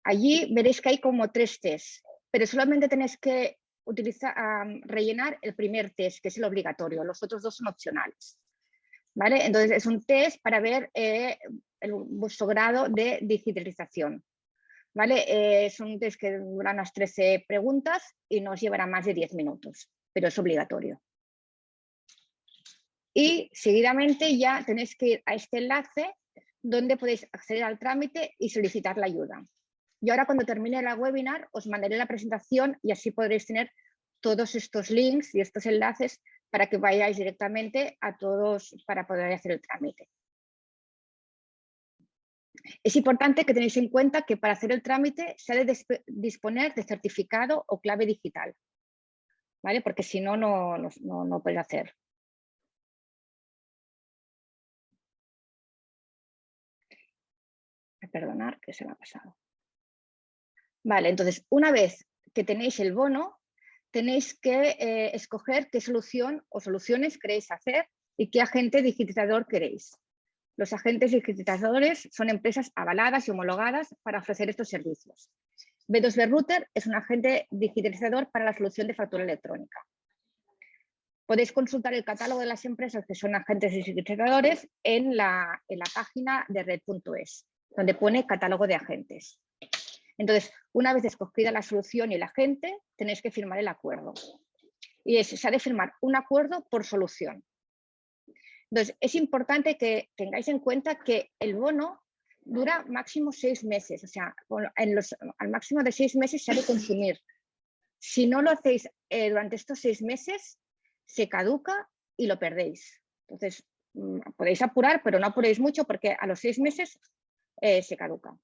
Allí veréis que hay como 3 tests, pero solamente tenéis que rellenar el primer test, que es el obligatorio. Los otros 2 son opcionales. ¿Vale? Entonces es un test para ver vuestro grado de digitalización. ¿Vale? Es un test que dura unas 13 preguntas y no os llevará más de 10 minutos, pero es obligatorio. Y seguidamente ya tenéis que ir a este enlace donde podéis acceder al trámite y solicitar la ayuda. Y ahora cuando termine la webinar os mandaré la presentación y así podréis tener todos estos links y estos enlaces para que vayáis directamente a todos para poder hacer el trámite. Es importante que tenéis en cuenta que para hacer el trámite se ha de disponer de certificado o clave digital, ¿vale? Porque si no, no podéis hacer. Perdonar, que se me ha pasado. Vale, entonces, una vez que tenéis el bono, tenéis que escoger qué solución o soluciones queréis hacer y qué agente digitalizador queréis. Los agentes digitalizadores son empresas avaladas y homologadas para ofrecer estos servicios. B2B Router es un agente digitalizador para la solución de factura electrónica. Podéis consultar el catálogo de las empresas que son agentes digitalizadores en la página de red.es, donde pone catálogo de agentes. Entonces, una vez escogida la solución y el agente, tenéis que firmar el acuerdo. Y se ha de firmar un acuerdo por solución. Entonces, es importante que tengáis en cuenta que el bono dura máximo 6 meses. O sea, al máximo de 6 meses se ha de consumir. Si no lo hacéis durante estos 6 meses, se caduca y lo perdéis. Entonces, podéis apurar, pero no apuréis mucho porque a los 6 meses se caduca.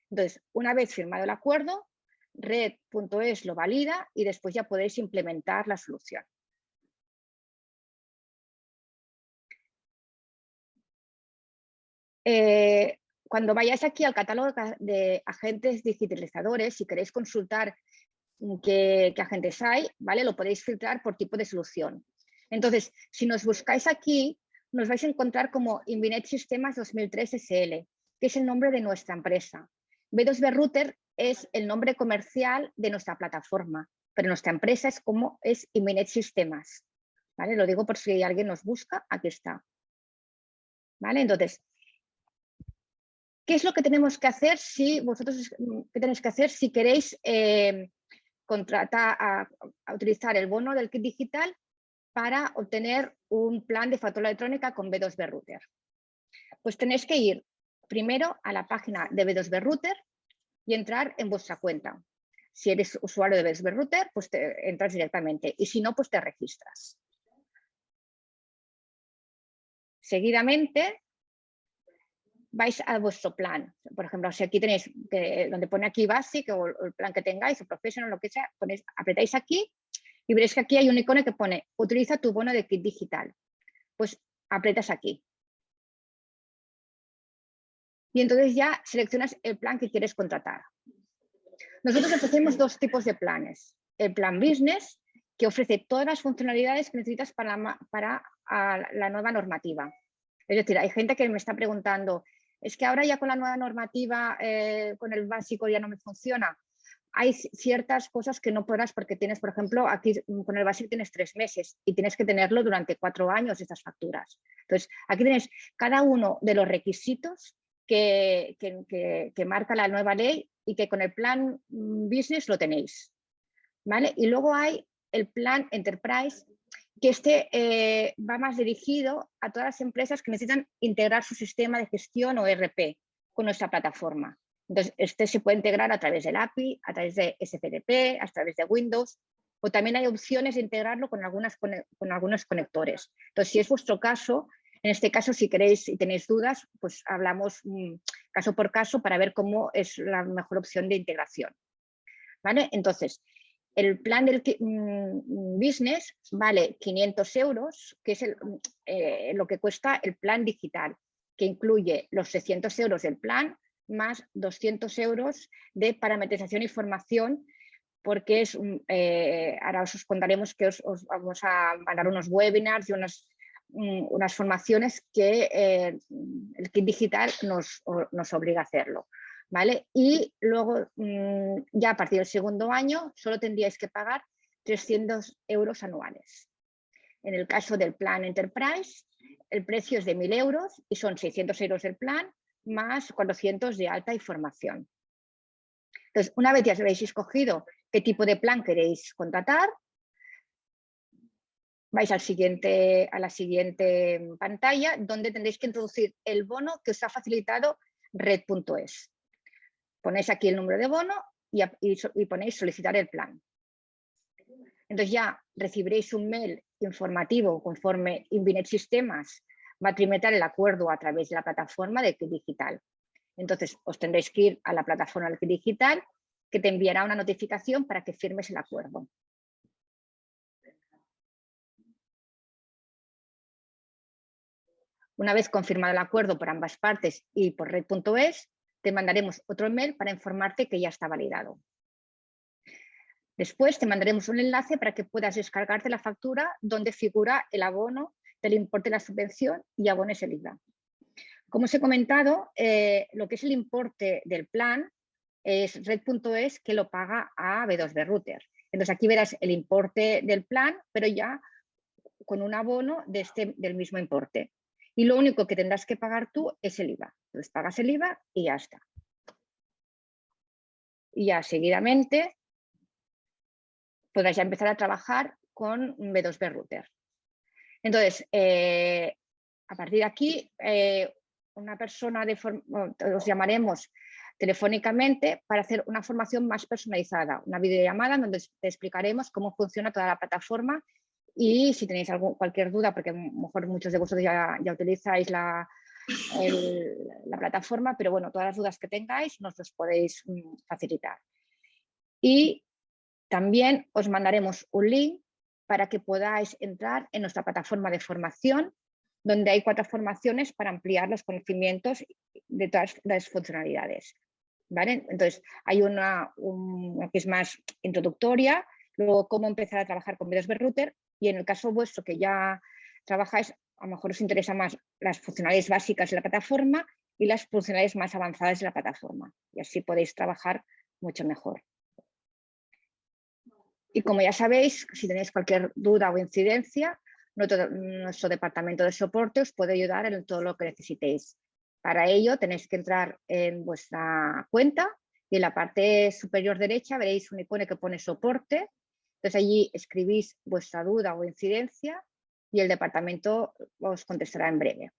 Entonces, una vez firmado el acuerdo, red.es lo valida y después ya podéis implementar la solución. Cuando vayáis aquí al catálogo de agentes digitalizadores, si queréis consultar qué agentes hay, ¿vale? Lo podéis filtrar por tipo de solución. Entonces, si nos buscáis aquí, nos vais a encontrar como Invinet Sistemas 2003 SL, que es el nombre de nuestra empresa. B2B Router es el nombre comercial de nuestra plataforma, pero nuestra empresa es Invinet Sistemas. ¿Vale? Lo digo por si alguien nos busca, aquí está. ¿Vale? Entonces, ¿qué es lo que tenemos que hacer si queréis utilizar el bono del kit digital para obtener un plan de factura electrónica con B2B Router? Pues tenéis que ir primero a la página de B2B Router y entrar en vuestra cuenta. Si eres usuario de B2B Router, pues entras directamente y si no, pues te registras. Seguidamente vais a vuestro plan. Por ejemplo, si aquí tenéis donde pone aquí Basic o el plan que tengáis o Professional, lo que sea, apretáis aquí y veréis que aquí hay un icono que pone utiliza tu bono de kit digital. Pues apretas aquí. Y entonces ya seleccionas el plan que quieres contratar. Nosotros ofrecemos 2 tipos de planes. El plan Business, que ofrece todas las funcionalidades que necesitas para la nueva normativa. Es decir, hay gente que me está preguntando, es que ahora ya con la nueva normativa, con el básico ya no me funciona. Hay ciertas cosas que no podrás porque tienes, por ejemplo, aquí con el básico tienes 3 meses y tienes que tenerlo durante 4 años estas facturas. Entonces, aquí tienes cada uno de los requisitos que marca la nueva ley y que con el plan business lo tenéis, ¿vale? Y luego hay el plan enterprise, que va más dirigido a todas las empresas que necesitan integrar su sistema de gestión o ERP con nuestra plataforma. Entonces, se puede integrar a través del API, a través de SFTP, a través de Windows, o también hay opciones de integrarlo con algunos conectores. Entonces, si es vuestro caso, en este caso, si queréis y tenéis dudas, pues hablamos caso por caso para ver cómo es la mejor opción de integración, ¿vale? Entonces, el plan del business vale 500 euros, que es lo que cuesta el plan digital, que incluye los 600 euros del plan más 200 euros de parametrización y formación, porque ahora os contaremos que os vamos a mandar unos webinars y unas formaciones que el kit digital nos obliga a hacerlo. ¿Vale? Y luego, ya a partir del segundo año, solo tendríais que pagar 300 euros anuales. En el caso del plan Enterprise, el precio es de 1.000 euros y son 600 euros del plan más 400 de alta y formación. Entonces, una vez ya habéis escogido qué tipo de plan queréis contratar, vais a la siguiente pantalla, donde tendréis que introducir el bono que os ha facilitado Red.es. Ponéis aquí el número de bono y ponéis solicitar el plan. Entonces ya recibiréis un mail informativo conforme Invinet Sistemas va a tramitar el acuerdo a través de la plataforma de Kit Digital. Entonces os tendréis que ir a la plataforma del Kit Digital, que te enviará una notificación para que firmes el acuerdo. Una vez confirmado el acuerdo por ambas partes y por Red.es, te mandaremos otro email para informarte que ya está validado. Después te mandaremos un enlace para que puedas descargarte la factura donde figura el abono del importe de la subvención y abones el IVA. Como os he comentado, lo que es el importe del plan es Red.es que lo paga a B2B Router. Entonces aquí verás el importe del plan, pero ya con un abono del mismo importe. Y lo único que tendrás que pagar tú es el IVA. Entonces pagas el IVA y ya está. Y ya seguidamente podrás ya empezar a trabajar con B2B Router. Entonces, a partir de aquí, una persona os llamaremos telefónicamente para hacer una formación más personalizada, una videollamada donde te explicaremos cómo funciona toda la plataforma y si tenéis cualquier duda, porque a lo mejor muchos de vosotros ya utilizáis la plataforma, pero bueno, todas las dudas que tengáis nos los podéis facilitar. Y también os mandaremos un link para que podáis entrar en nuestra plataforma de formación, donde hay 4 formaciones para ampliar los conocimientos de todas las funcionalidades, ¿vale? Entonces, hay una que es más introductoria, luego cómo empezar a trabajar con B2B Router, y en el caso vuestro que ya trabajáis, a lo mejor os interesa más las funcionalidades básicas de la plataforma y las funcionalidades más avanzadas de la plataforma, y así podéis trabajar mucho mejor. Y como ya sabéis, si tenéis cualquier duda o incidencia, nuestro departamento de soporte os puede ayudar en todo lo que necesitéis. Para ello tenéis que entrar en vuestra cuenta y en la parte superior derecha veréis un icono que pone soporte. Entonces allí escribís vuestra duda o incidencia y el departamento os contestará en breve.